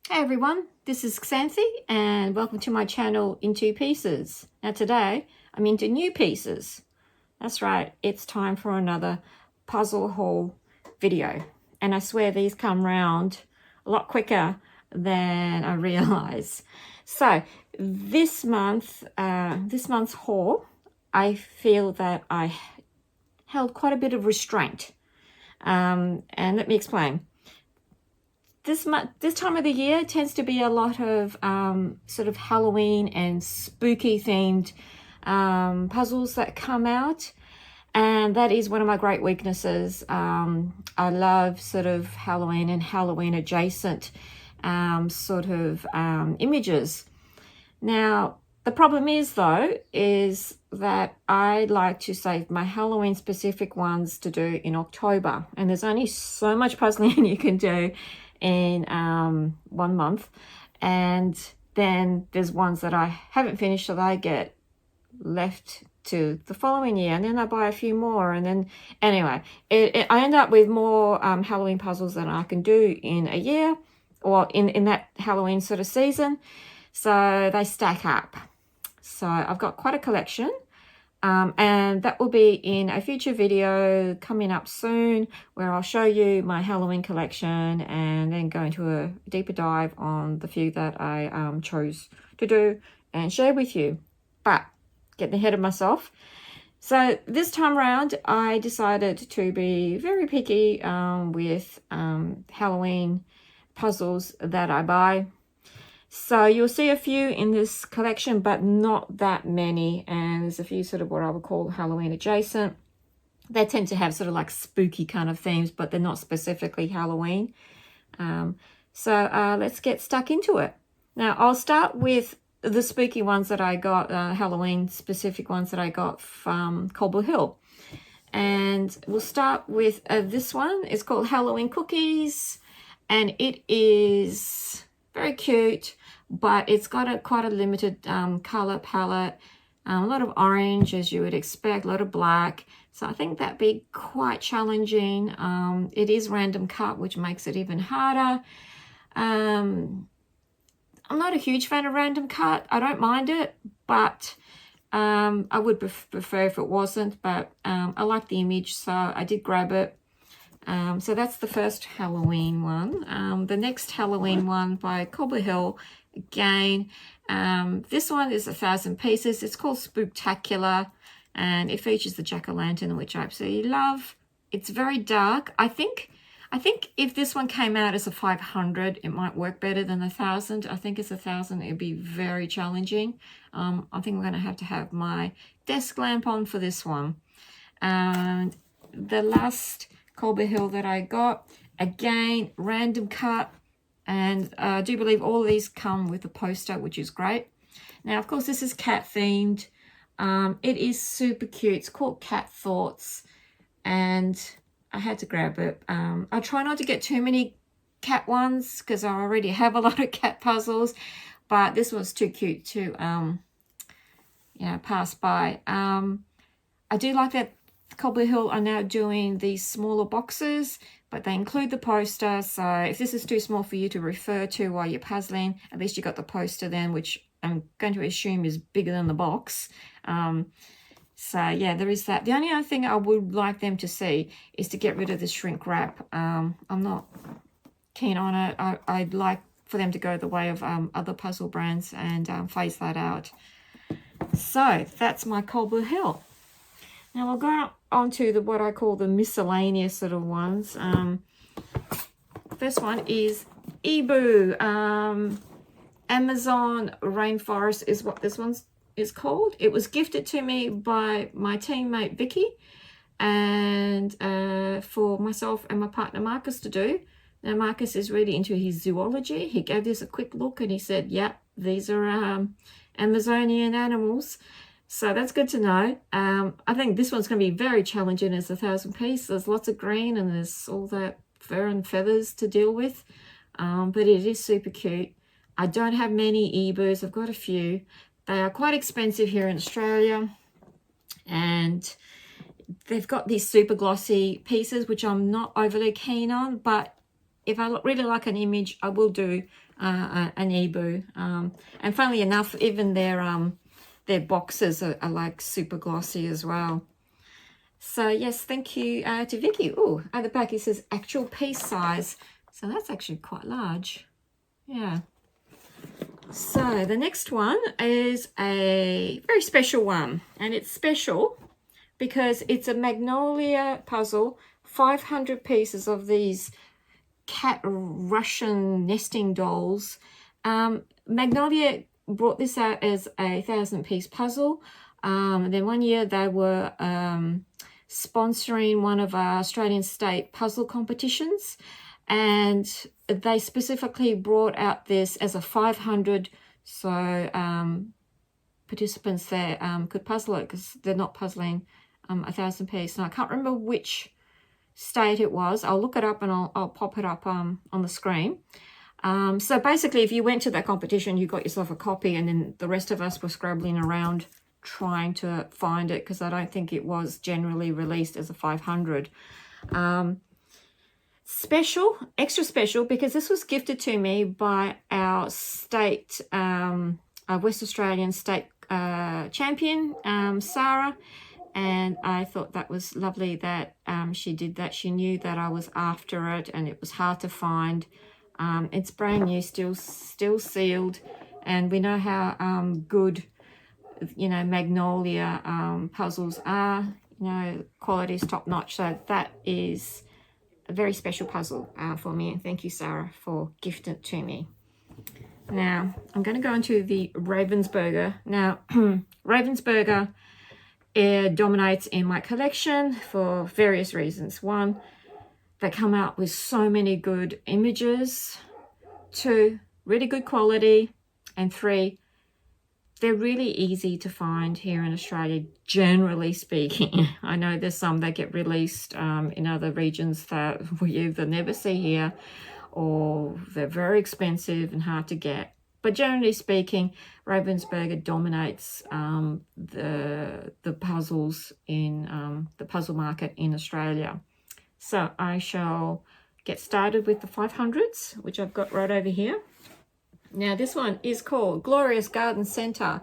Hey everyone, this is Xanthi and welcome to my channel In Two Pieces. Now today I'm into new pieces. That's right, it's time for another puzzle haul video. And I swear these come round a lot quicker than I realise. So this month's haul, I feel that I held quite a bit of restraint. And let me explain. This time of the year tends to be a lot of sort of Halloween and spooky themed puzzles that come out, and that is one of my great weaknesses. I love sort of Halloween and Halloween adjacent sort of images. Now the problem is though is that I like to save my Halloween specific ones to do in October, and there's only so much puzzling you can do in 1 month, and then there's ones that I haven't finished that I get left to the following year, and then I buy a few more, and then anyway I end up with more Halloween puzzles than I can do in a year or in that Halloween sort of season, so they stack up. So I've got quite a collection. And that will be in a future video coming up soon, where I'll show you my Halloween collection and then go into a deeper dive on the few that I chose to do and share with you. But getting ahead of myself. So this time around, I decided to be very picky with Halloween puzzles that I buy. So you'll see a few in this collection, but not that many. And there's a few sort of what I would call Halloween adjacent. They tend to have sort of like spooky kind of themes, but they're not specifically Halloween. So let's get stuck into it. Now I'll start with the spooky ones that I got, Halloween specific ones that I got from Cobble Hill. And we'll start with this one. It's called Halloween Cookies, and it is very cute, but it's got quite a limited color palette. A lot of orange, as you would expect, a lot of black. So I think that'd be quite challenging. It is random cut, which makes it even harder. I'm not a huge fan of random cut. I don't mind it, but I would prefer if it wasn't. But I like the image, so I did grab it. So that's the first Halloween one. The next Halloween one by Cobble Hill, again, this one is 1,000 pieces. It's called Spooktacular, and it features the jack-o'-lantern, which I absolutely love. It's very dark. I think if this one came out as a 500, it might work better than 1,000. I think as 1,000, it'd be very challenging. I think I'm going to have my desk lamp on for this one. And the last Cobble Hill that I got, again, random cut, and I do believe all of these come with a poster, which is great. Now, of course, this is cat themed. It is super cute. It's called Cat Thoughts, and I had to grab it. I try not to get too many cat ones because I already have a lot of cat puzzles, but this one's too cute to pass by. I do like that Cobble Hill are now doing these smaller boxes, but they include the poster. So if this is too small for you to refer to while you're puzzling, at least you got the poster then, which I'm going to assume is bigger than the box. So yeah, there is that. The only other thing I would like them to see is to get rid of the shrink wrap. I'm not keen on it. I'd like for them to go the way of other puzzle brands and phase that out. So that's my Cobble Hill. Now we'll go on to what I call the miscellaneous sort of ones. First one is Ebu. Amazon Rainforest is what this one is called. It was gifted to me by my teammate Vicky, and for myself and my partner Marcus to do. Now Marcus is really into his zoology. He gave this a quick look and he said, yep, these are Amazonian animals. So that's good to know. I think this one's going to be very challenging as 1,000 piece. There's lots of green and there's all that fur and feathers to deal with. But it is super cute. I don't have many Ebus. I've got a few. They are quite expensive here in Australia. And they've got these super glossy pieces, which I'm not overly keen on. But if I really like an image, I will do an e-boo. And funnily enough, even their boxes are like super glossy as well. So yes, thank you to Vicky. Oh, at the back it says actual piece size. So that's actually quite large. Yeah. So the next one is a very special one. And it's special because it's a Magnolia puzzle. 500 pieces of these cat Russian nesting dolls. Magnolia brought this out as a 1,000-piece puzzle. Then one year they were sponsoring one of our Australian state puzzle competitions, and they specifically brought out this as a 500, so participants there could puzzle it, because they're not puzzling 1,000 piece. And I can't remember which state it was. I'll look it up and I'll pop it up on the screen. So basically, if you went to that competition, you got yourself a copy, and then the rest of us were scrabbling around trying to find it, because I don't think it was generally released as a 500. Special, extra special, because this was gifted to me by our state, our West Australian state champion, Sarah. And I thought that was lovely that she did that. She knew that I was after it, and it was hard to find. It's brand new, still sealed, and we know how good, you know, Magnolia puzzles are. You know, quality is top notch. So that is a very special puzzle for me, and thank you, Sarah, for gifting it to me. Now I'm going to go into the Ravensburger. Now Ravensburger, it dominates in my collection for various reasons. One, they come out with so many good images. Two, really good quality. And three, they're really easy to find here in Australia, generally speaking. I know there's some that get released in other regions that we either never see here, or they're very expensive and hard to get. But generally speaking, Ravensburger dominates the puzzles in the puzzle market in Australia. So I shall get started with the 500s, which I've got right over here. Now this one is called Glorious Garden Centre.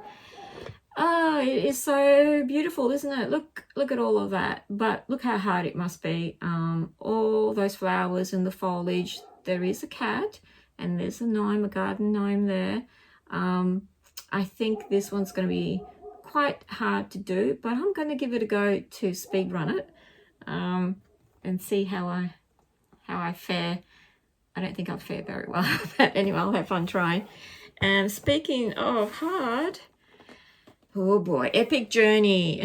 Oh, it is so beautiful, isn't it? Look at all of that. But look how hard it must be. All those flowers and the foliage. There is a cat, and there's a gnome, a garden gnome there. I think this one's going to be quite hard to do, but I'm going to give it a go to speed run it and see how I fare. I don't think I'll fare very well, but anyway, I'll have fun trying. And speaking of hard, oh boy, Epic Journey.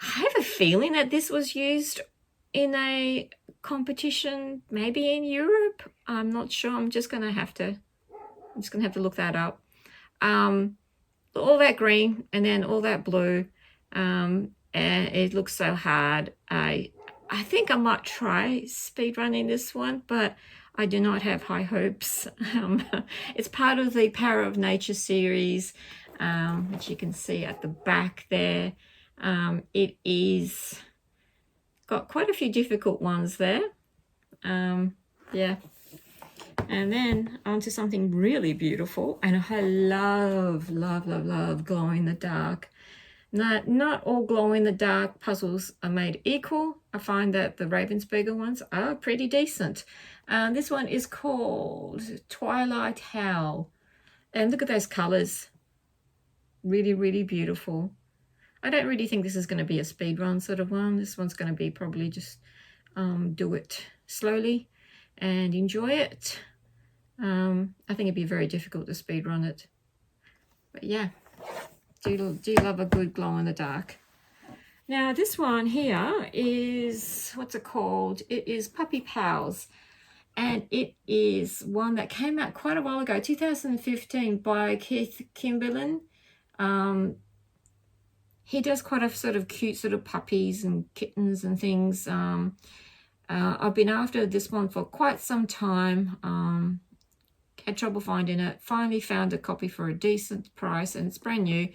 I have a feeling that this was used in a competition, maybe in Europe. I'm not sure. I'm just gonna have to look that up. All that green and then all that blue, and it looks so hard. I think I might try speed running this one, but I do not have high hopes. It's part of the Power of Nature series, which you can see at the back there. It is got quite a few difficult ones there. Yeah. And then onto something really beautiful. And I love glow in the dark. Not all glow in the dark puzzles are made equal. I find that the Ravensburger ones are pretty decent. This one is called Twilight Howl. And look at those colors. Really beautiful. I don't really think this is going to be a speed run sort of one. This one's going to be probably just do it slowly and enjoy it. I think it'd be very difficult to speed run it. But yeah, do love a good glow in the dark. Now this one here is, what's it called? It is Puppy Pals. And it is one that came out quite a while ago, 2015, by Keith Kimberlin. He does quite a sort of cute sort of puppies and kittens and things. I've been after this one for quite some time. Had trouble finding it. Finally found a copy for a decent price, and it's brand new.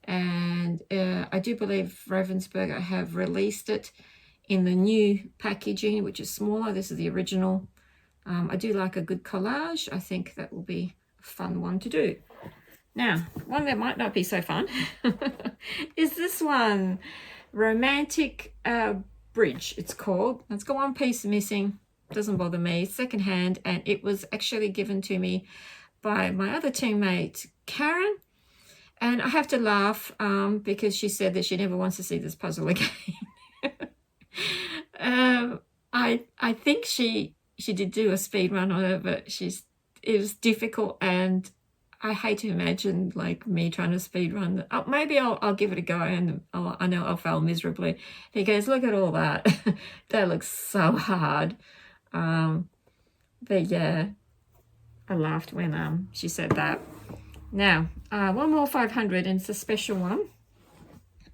And I do believe Ravensburger have released it in the new packaging, which is smaller. This is the original. I do like a good collage. I think that will be a fun one to do. Now, one that might not be so fun is this one. Romantic Bridge, it's called. It's got one piece missing. Doesn't bother me. Secondhand, and it was actually given to me by my other teammate, Karen. And I have to laugh because she said that she never wants to see this puzzle again. I think she did do a speed run on it, but it was difficult, and I hate to imagine like me trying to speed run. Maybe I'll give it a go, and I know I'll fail miserably because look at all that. That looks so hard. But yeah, I laughed when she said that. Now, one more 500, and it's a special one.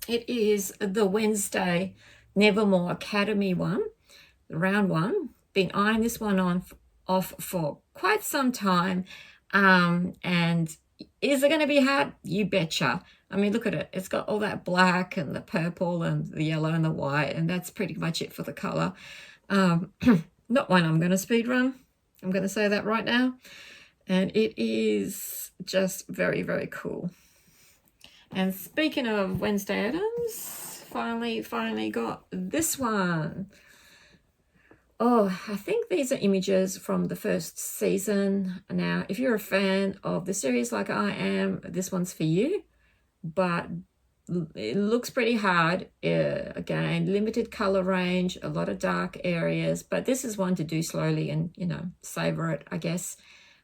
It is the Wednesday Nevermore Academy one, the round one. Been eyeing this one off for quite some time. And is it going to be hard? You betcha. I mean, look at it. It's got all that black and the purple and the yellow and the white, and that's pretty much it for the color. Not one I'm going to speed run. I'm going to say that right now. And it is just very, very cool. And speaking of Wednesday Addams, finally got this one. Oh, I think these are images from the first season. Now, if you're a fan of the series like I am, this one's for you. But it looks pretty hard. Again, limited color range, a lot of dark areas. But this is one to do slowly and, savor it, I guess.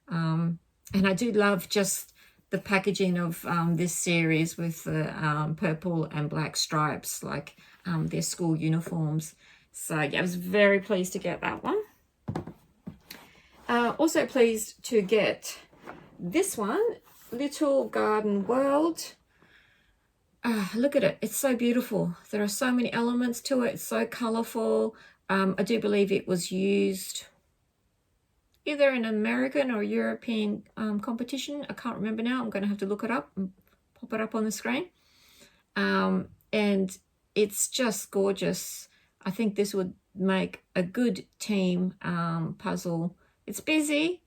And I do love just the packaging of this series with the purple and black stripes, like their school uniforms. So yeah, I was very pleased to get that one. Also pleased to get this one, Little Garden World. Look at it. It's so beautiful. There are so many elements to it. It's so colorful. I do believe it was used either in American or European competition. I can't remember now. I'm going to have to look it up and pop it up on the screen. And it's just gorgeous. I think this would make a good team puzzle. It's busy,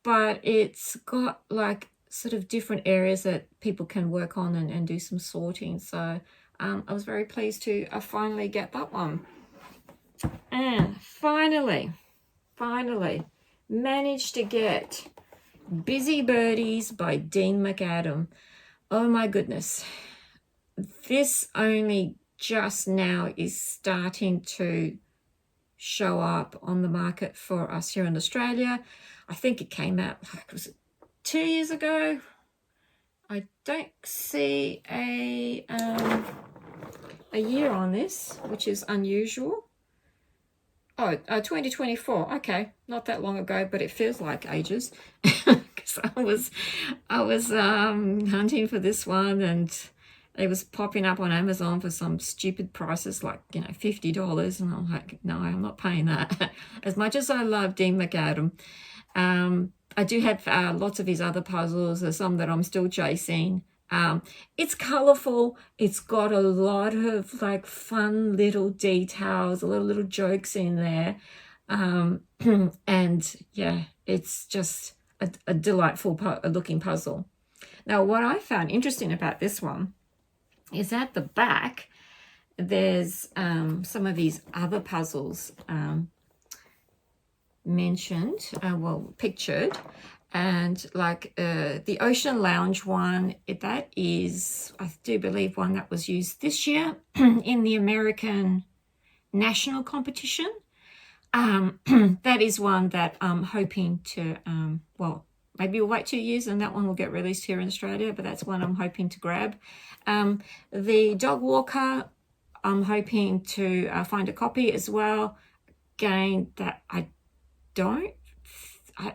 but it's got like sort of different areas that people can work on and do some sorting. So I was very pleased to finally get that one. And finally managed to get Busy Birdies by Dean McAdam. Oh my goodness. This only just now is starting to show up on the market for us here in Australia. I think it came out, was it 2 years ago? I don't see a year on this, which is unusual. Oh, 2024. Okay, not that long ago, but it feels like ages because I was hunting for this one, and it was popping up on Amazon for some stupid prices, like $50, and I'm like, no, I'm not paying that. As much as I love Dean McAdam, I do have lots of his other puzzles. There's some that I'm still chasing. It's colorful. It's got a lot of like fun little details, a lot of little jokes in there. And yeah, it's just a delightful looking puzzle. Now, what I found interesting about this one is at the back, there's some of these other puzzles mentioned, pictured. And like the Ocean Lounge one, that is, I do believe, one that was used this year in the American national competition. That is one that I'm hoping to, maybe we'll wait 2 years and that one will get released here in Australia, but that's one I'm hoping to grab. The Dog Walker, I'm hoping to find a copy as well. Again, that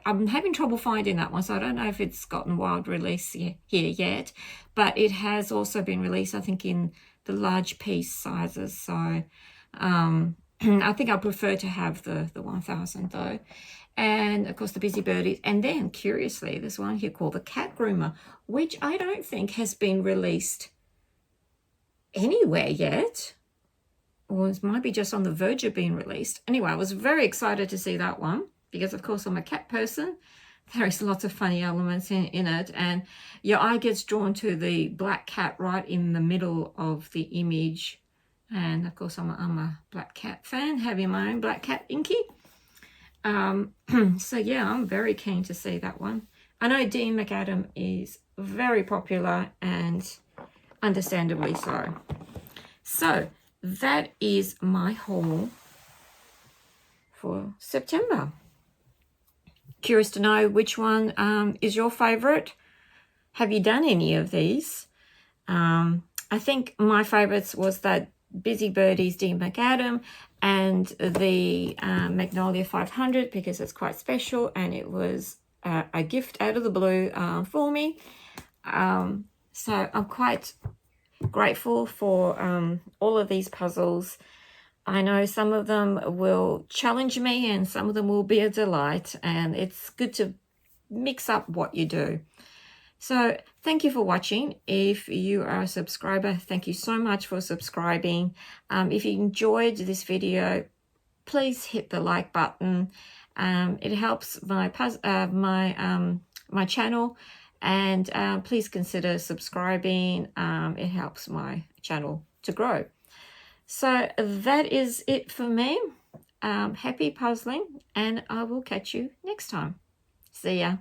I'm having trouble finding that one, so I don't know if it's gotten wild release here yet, but it has also been released, I think, in the large piece sizes. So I think I prefer to have the 1000 though. And of course the Busy Birdies. And then curiously, there's one here called the Cat Groomer, which I don't think has been released anywhere yet. or it might be just on the verge of being released. Anyway, I was very excited to see that one because, of course, I'm a cat person. There is lots of funny elements in it, and your eye gets drawn to the black cat right in the middle of the image. And of course, I'm a black cat fan, having my own black cat Inky. So yeah, I'm very keen to see that one. I know Dean McAdam is very popular, and understandably so. So that is my haul for September. Curious to know which one is your favorite. Have you done any of these? I think my favorites was that Busy Birdies Dean McAdam and the Magnolia 500 because it's quite special and it was a gift out of the blue for me. So I'm quite grateful for all of these puzzles. I know some of them will challenge me and some of them will be a delight, and it's good to mix up what you do. So thank you for watching. If you are a subscriber, thank you so much for subscribing. If you enjoyed this video, please hit the like button. It helps my my channel, and please consider subscribing. It helps my channel to grow. So that is it for me. Happy puzzling, and I will catch you next time. See ya.